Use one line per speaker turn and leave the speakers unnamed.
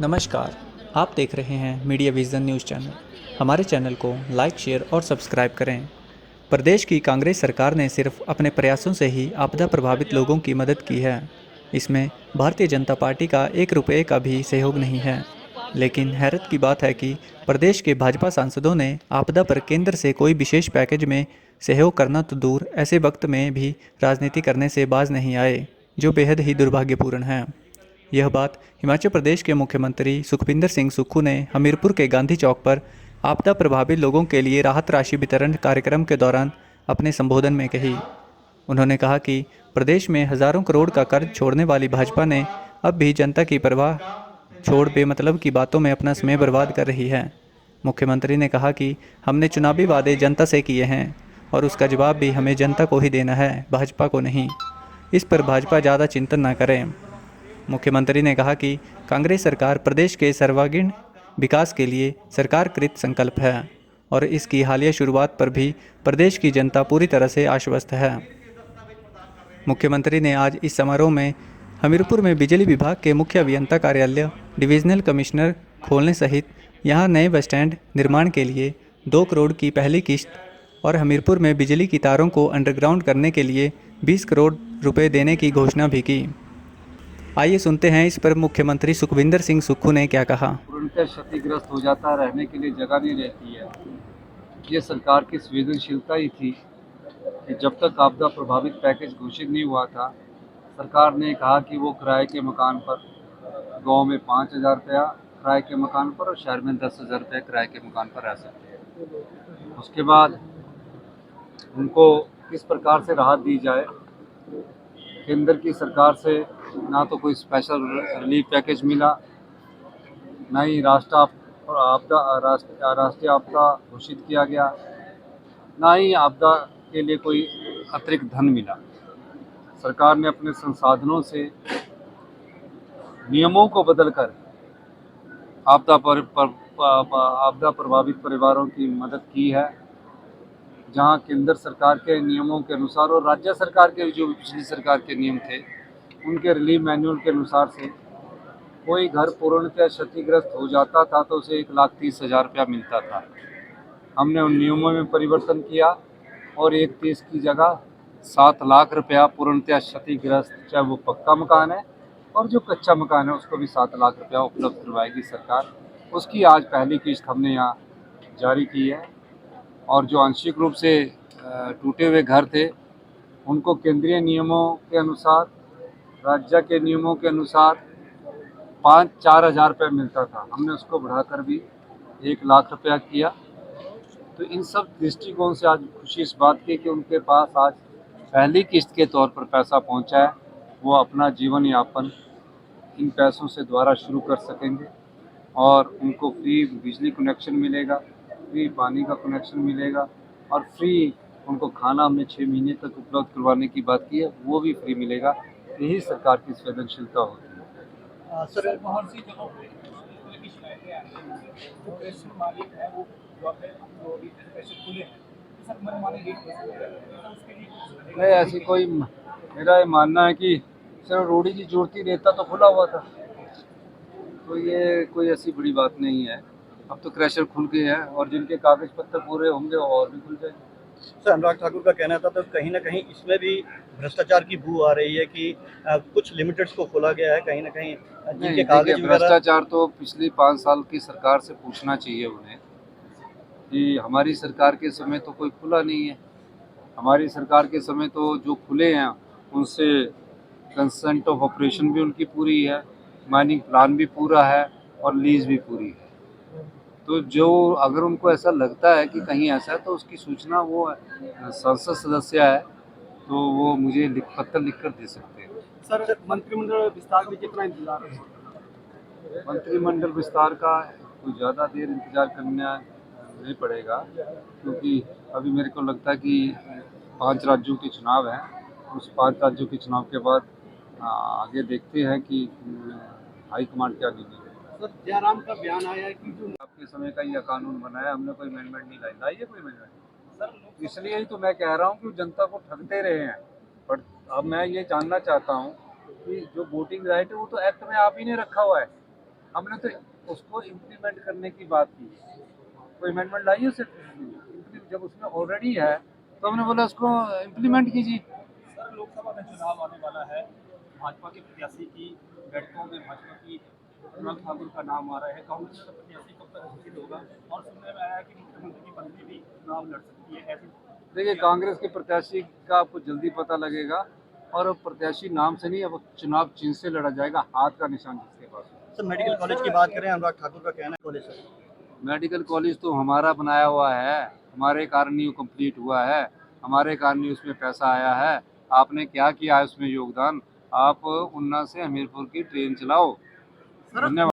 नमस्कार, आप देख रहे हैं मीडिया विज़न न्यूज़ चैनल। हमारे चैनल को लाइक, शेयर और सब्सक्राइब करें। प्रदेश की कांग्रेस सरकार ने सिर्फ अपने प्रयासों से ही आपदा प्रभावित लोगों की मदद की है। इसमें भारतीय जनता पार्टी का 1 रुपये का भी सहयोग नहीं है। लेकिन हैरत की बात है कि प्रदेश के भाजपा सांसदों ने आपदा पर केंद्र से कोई विशेष पैकेज में सहयोग करना तो दूर, ऐसे वक्त में भी राजनीति करने से बाज नहीं आए, जो बेहद ही दुर्भाग्यपूर्ण है। यह बात हिमाचल प्रदेश के मुख्यमंत्री सुखविंदर सिंह सुक्खू ने हमीरपुर के गांधी चौक पर आपदा प्रभावित लोगों के लिए राहत राशि वितरण कार्यक्रम के दौरान अपने संबोधन में कही। उन्होंने कहा कि प्रदेश में हज़ारों करोड़ का कर्ज छोड़ने वाली भाजपा ने अब भी जनता की परवाह छोड़ बेमतलब की बातों में अपना समय बर्बाद कर रही है। मुख्यमंत्री ने कहा कि हमने चुनावी वादे जनता से किए हैं और उसका जवाब भी हमें जनता को ही देना है, भाजपा को नहीं। इस पर भाजपा ज़्यादा चिंतन न करें। मुख्यमंत्री ने कहा कि कांग्रेस सरकार प्रदेश के सर्वांगीण विकास के लिए सरकार कृत संकल्प है और इसकी हालिया शुरुआत पर भी प्रदेश की जनता पूरी तरह से आश्वस्त है। मुख्यमंत्री ने आज इस समारोह में हमीरपुर में बिजली विभाग के मुख्य अभियंता कार्यालय, डिविजनल कमिश्नर खोलने सहित यहां नए बस स्टैंड निर्माण के लिए 2 करोड़ की पहली किश्त और हमीरपुर में बिजली की तारों को अंडरग्राउंड करने के लिए 20 करोड़ रुपए देने की घोषणा भी की। आइए सुनते हैं इस पर मुख्यमंत्री सुखविंदर सिंह सुक्खू ने क्या कहा।
तुरंत क्षतिग्रस्त हो जाता, रहने के लिए जगह नहीं रहती है। ये सरकार की संवेदनशीलता ही थी कि जब तक आपदा प्रभावित पैकेज घोषित नहीं हुआ था, सरकार ने कहा कि वो किराए के मकान पर, गांव में 5,000 रुपया किराए के मकान पर और शहर में 10,000 रुपये किराए के मकान पर रह सकते हैं। उसके बाद उनको किस प्रकार से राहत दी जाए। केंद्र की सरकार से ना तो कोई स्पेशल रिलीफ पैकेज मिला, न ही राष्ट्रीय आपदा घोषित किया गया, ना ही आपदा के लिए कोई अतिरिक्त धन मिला। सरकार ने अपने संसाधनों से नियमों को बदलकर आपदा प्रभावित परिवारों की मदद की है। जहां केंद्र सरकार के नियमों के अनुसार और राज्य सरकार के जो पिछली सरकार के नियम थे, उनके रिलीफ मैनुअल के अनुसार से कोई घर पूर्णतः क्षतिग्रस्त हो जाता था तो उसे 1,30,000 रुपया मिलता था। हमने उन नियमों में परिवर्तन किया और 1,30,000 की जगह 7 लाख रुपया पूर्णतः क्षतिग्रस्त, चाहे वो पक्का मकान है और जो कच्चा मकान है उसको भी 7 लाख रुपया उपलब्ध करवाएगी सरकार। उसकी आज पहली किस्त हमने यहाँ जारी की है। और जो आंशिक रूप से टूटे हुए घर थे, उनको केंद्रीय नियमों के अनुसार, राज्य के नियमों के अनुसार 4,000 रुपये मिलता था, हमने उसको बढ़ाकर भी 1,00,000 रुपया किया। तो इन सब दृष्टिकोण से आज खुशी इस बात की कि उनके पास आज पहली किस्त के तौर पर पैसा पहुंचा है। वो अपना जीवन यापन इन पैसों से दोबारा शुरू कर सकेंगे और उनको फ्री बिजली कनेक्शन मिलेगा, फ्री पानी का कनेक्शन मिलेगा और फ्री उनको खाना हमने 6 महीने तक उपलब्ध करवाने की बात की है, वो भी फ्री मिलेगा। यही सरकार की संवेदनशीलता होती है।
सर बहुत सी जगहों पे की शिकायतें आ रही हैं, जो प्रेस मालिक है वो जो है जो अभी प्रेस खुले हैं, तो सर मनमानी रेट वसूल कर रहे हैं, तो उसके लिए
नहीं, ऐसी कोई, मेरा ये मानना है कि सिर्फ रोडी की जरूरत ही रहता तो खुला हुआ था, तो ये कोई ऐसी बड़ी बात नहीं है। अब तो क्रैशर खुल गए हैं और जिनके कागज पत्तर पूरे होंगे और भी खुल जाएंगे।
सर अनुराग ठाकुर का कहना था तो कहीं ना कहीं इसमें भी भ्रष्टाचार की बू आ रही है कि कुछ लिमिटेड्स को खोला गया है, कहीं ना कहीं जिनके कागज वगैरह।
भ्रष्टाचार तो पिछली 5 साल की सरकार से पूछना चाहिए उन्हें कि हमारी सरकार के समय तो कोई खुला नहीं है। हमारी सरकार के समय तो जो खुले हैं उनसे कंसेंट ऑफ ऑपरेशन भी उनकी पूरी है, माइनिंग प्लान भी पूरा है और लीज भी पूरी है। तो जो अगर उनको ऐसा लगता है कि कहीं ऐसा है तो उसकी सूचना वो संसद सदस्य है तो वो मुझे पत्र लिखकर दे सकते हैं।
सर मंत्रिमंडल विस्तार में कितना इंतजार है?
मंत्रिमंडल विस्तार का कोई ज़्यादा देर इंतजार करना नहीं पड़ेगा, क्योंकि अभी मेरे को लगता है कि 5 राज्यों के चुनाव हैं। उस 5 राज्यों के चुनाव के बाद आगे देखते हैं कि हाईकमांड क्या निर्णय लेगा।
सर जयराम का बयान आया है कि जो
आपके समय का यह कानून बनाया, हमने कोई अमेंडमेंट नहीं लाई है, कोई अमेंडमेंट। इसलिए ही तो मैं कह रहा हूँ कि जनता को ठगते रहे हैं। पर अब मैं ये जानना चाहता हूँ कि जो वोटिंग राइट है वो तो एक्ट में आप ही ने रखा हुआ है। हमने तो उसको इम्प्लीमेंट करने की बात की, कोई अमेंडमेंट लाई उसे, जब उसमें ऑलरेडी है तो हमने बोला उसको इम्प्लीमेंट कीजिए।
सर लोकसभा में चुनाव आने वाला है, भाजपा के प्रत्याशी की बैठकों में भाजपा की अनुराग ठाकुर का नाम आ रहा है, कांग्रेस का प्रत्याशी कब तक घोषित होगा? और सुनने में आया है कि मुख्यमंत्री की पत्नी भी चुनाव लड़ सकती है, ऐसी
देखिए, कांग्रेस के प्रत्याशी का आपको जल्दी पता लगेगा, और अब प्रत्याशी नाम से नहीं, अब चुनाव चिन्ह से लड़ा जाएगा, हाथ का निशान जिसके पास हो।
सर मेडिकल कॉलेज की बात करें, अनुराग ठाकुर का कहना है कॉलेज सर।
मेडिकल कॉलेज तो हमारा बनाया हुआ है, हमारे कारण ही वो कंप्लीट हुआ है, हमारे कारण ही उसमें पैसा आया है। आपने क्या किया है उसमें योगदान? आप उन्ना से हमीरपुर की ट्रेन चलाओ। धन्यवाद।